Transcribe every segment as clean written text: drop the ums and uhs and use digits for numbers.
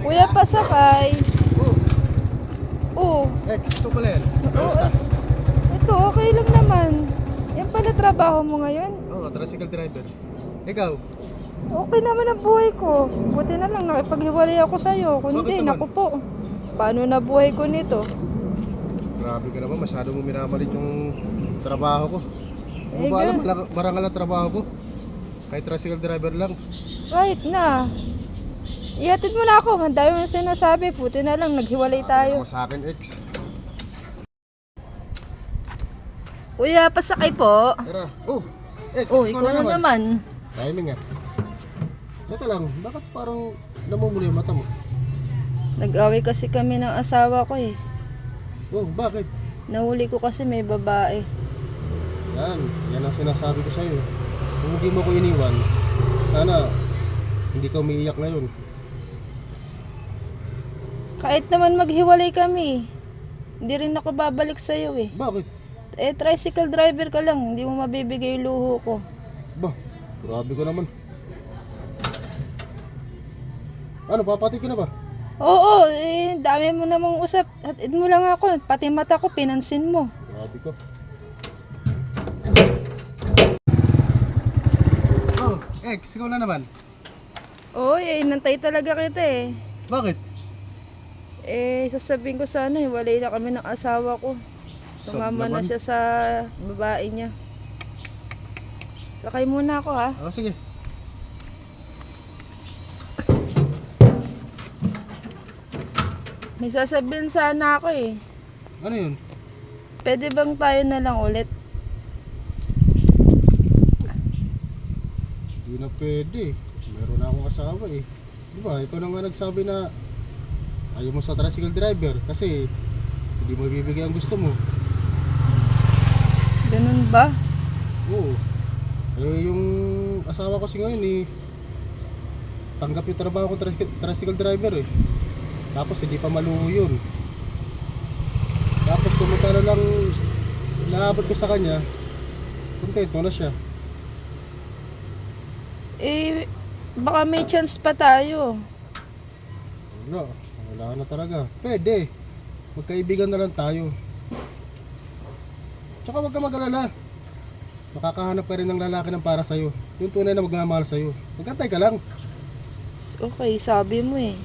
Kuya, pasakay. Oo. Ex, ito pala yan. Kamusta? Ito, okay lang naman. Yan pala trabaho mo ngayon. Oo, tricycle driver. Ikaw? Okay naman ang buhay ko. Buti na lang nakipaghiwalay ako sa'yo. Kundi, Bakit naman? naku po. Paano na buhay ko nito? Grabe ka naman, masyado mo minamalit yung trabaho ko. Ano Eh, ba alam, marangal ang trabaho ko. Kahit tricycle driver lang. Kahit na. Ihatid mo na ako. Ang dami mo sinasabi. Buti na lang, naghiwalay tayo. Ako sa akin, ex. Kuya, pasakay po. Tara. Oh, ex, Oh, ikaw na naman. Timing nga. Teka lang, bakit parang namumula yung mata mo? Nag-away kasi kami ng asawa ko eh. Oh, bakit? Nahuli ko kasi may babae. Yan ang sinasabi ko sa'yo. Kung hindi mo ko iniwan, sana hindi ka umiiyak ngayon. Kahit naman maghiwalay kami, hindi rin ako babalik sa'yo eh. Bakit? Eh, tricycle driver ka lang, hindi mo mabibigay yung luho ko. Bah, grabe ka naman. Ano, papati ka na ba? Oo, eh, dami mo namang usap. Hatid mo lang ako, pati mata ko, pinansin mo. Grabe ka. Oh, ex, ikaw na naman. Oo, eh, nantay talaga kita eh. Bakit? Eh, sasabihin ko sana, hiwalay na kami ng asawa ko. Sumama na siya sa babae niya. Sakay muna ako ha. Oh, sige. May sasabihin sana ako eh. Ano yun? Pwede bang tayo na lang ulit? Hindi na pwede. Meron na akong asawa eh. Di ba, ikaw na nga nagsabi na ayaw mo sa tricycle driver kasi hindi mo bibigay ang gusto mo. Ganun ba? Oo. Eh, yung asawa ko kasi ngayon eh, tanggap yung trabaho ko tricycle driver eh. Tapos hindi pa maluho yun. Tapos kumunta na lang naabot ko sa kanya, kontento na siya. Eh, baka may chance pa tayo. Wala na talaga. Pwede. Magkaibigan na lang tayo. Tsaka huwag ka mag-alala. Makakahanap ka rin ng lalaki ng para sa'yo. Yung tunay na magmamahal sa'yo. Magkantay ka lang. Okay, sabi mo eh.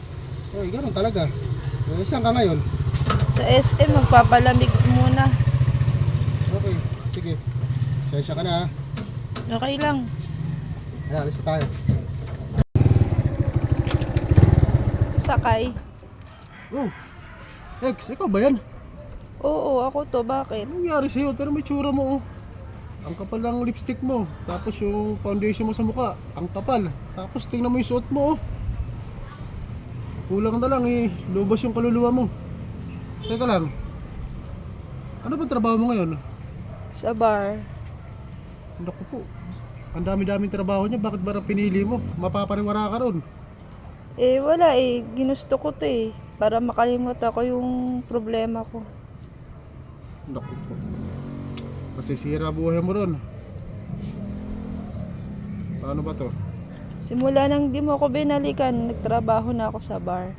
Ay, ganun talaga. Eh, saan ka ngayon? Sa SM, magpapalamig muna. Okay, sige. Sensya ka na ha. Okay lang. Ayan, alis na tayo. Sakay. Oh, ex, ikaw ba yan? Oo, ako to. Bakit? Anong nangyari sa'yo? Pero may tsura mo oh. Ang kapal ng lipstick mo. Tapos yung foundation mo sa mukha, ang kapal. Tapos tingnan mo yung suot mo oh. Kulang na lang eh, lubos yung kaluluwa mo. Teka lang, ano bang trabaho mo ngayon? Sa bar. Naku po, ang dami-daming trabaho niya, bakit ba pinili mo? Mapapariwara ka ron. Eh, wala eh. Ginusto ko to eh. Para makalimot ako yung problema ko. Naku po, masisira buhay mo ron. Paano ba to? Simula nang di mo ako binalikan, nagtrabaho na ako sa bar.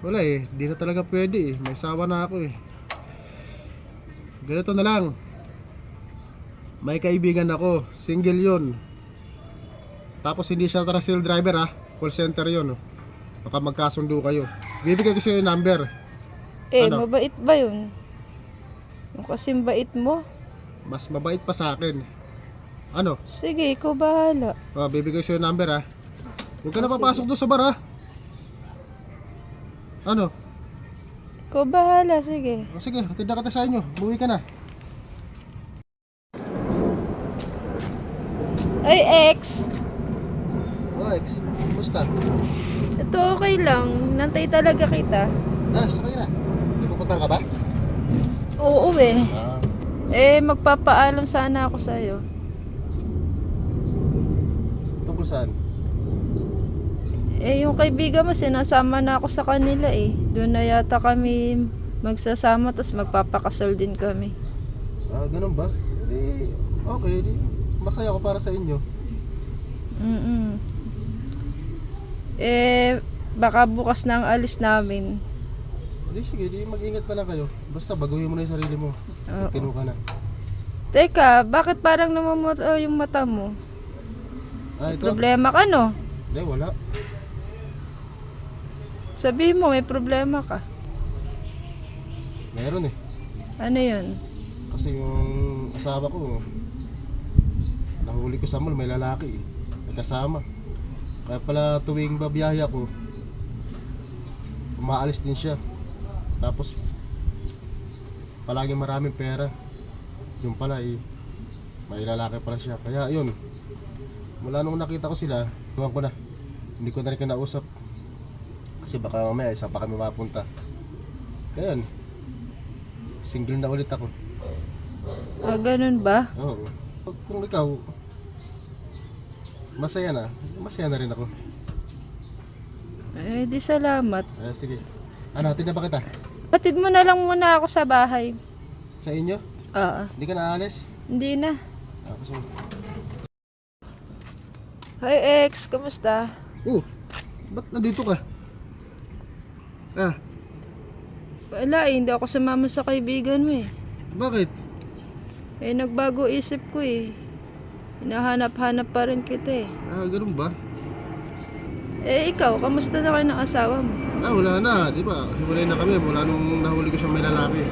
Wala eh, di na talaga pwede eh. May sawa na ako eh. Ganito na lang. May kaibigan ako, single yun. Tapos hindi siya tricycle driver ah, call center yun. Baka magkasundo kayo. Bibigay ko sa'yo yung number. Eh, Ano? mabait ba yun? Yung kasing bait mo? Mas mabait pa sa akin. Ano? Sige, ikaw bahala. Oh, bibigay ko sa'yo yung number ah. Huwag ka na Sige. papasok doon sa bar ah. Ano? Ikaw bahala, sige. O sige, hatid na kita sa inyo. Buwi ka na. Ay, ex! Oh, ex. Kumusta? Ito okay lang. Nantay talaga kita. Ah, sakay na. May pupunta ka ba? Oo eh. Ah. Eh, magpapaalam sana ako sa'yo. Tungkol saan? Eh, yung kaibigan mo, sinasama na ako sa kanila eh. Doon na yata kami magsasama, tapos magpapakasal din kami. Ah, ganun ba? Okay, di masaya ako para sa inyo. Mm. Baka bukas na ang alis namin. Di sige, di mag-ingat na lang kayo. Basta baguhin mo na yung sarili mo. Oo. Tino ka na. Teka, bakit parang namumuto yung mata mo? Ito? Problema ka, no? Hindi, wala. Sabihin mo, may problema ka. Meron eh. Ano yun? Kasi yung asawa ko, nahuli ko sa mall, may lalaki eh. May kasama. Kaya pala tuwing babiyahe ako, umaalis din siya. Tapos, palagi maraming pera. Yung pala eh, may lalaki pala siya. Kaya yun, mula nung nakita ko sila, iwan ko na. Hindi ko na rin kinausap. Kasi baka mamaya isa pa kami mapunta. Kaya yun, single na ulit ako. Ah, ganun ba? Oo. Kung ikaw, masaya na rin ako. Di salamat. Sige. Ano, hatid na ba kita? Hatid mo na lang muna ako sa bahay. Sa inyo? Oo. Hindi ka naalis? Hindi na. Kasi... Hi, ex. Kamusta? Ba't nandito ka? Wala hindi ako sumama sa kaibigan mo eh. Bakit? Nagbago isip ko eh. Hinahanap-hanap pa rin kita eh. Ganun ba? Ikaw, kamusta na kayo ng asawa mo? Wala na, di ba? Hiwalay na kami mula nung nahuli ko siyang may lalaki.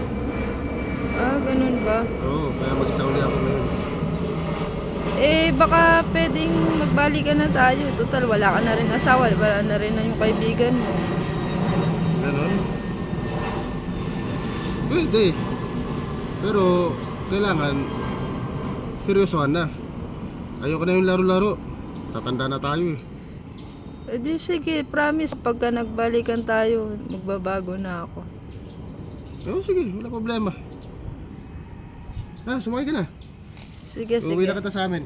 Ganun ba? Oo, kaya mag-isa uli ako ngayon. Baka pwedeng magbalikan na tayo. Total, wala ka na rin asawa. Wala na rin na yung kaibigan mo. Ganon? Pwede. Pero, kailangan seryosohan na. Ayoko na yung laro-laro. Tatanda na tayo eh. Di sige, promise. Pagka nagbalikan tayo, magbabago na ako. Sige, wala problema. Sumakay ka na. Sige, Uwi sige. na kita sa amin.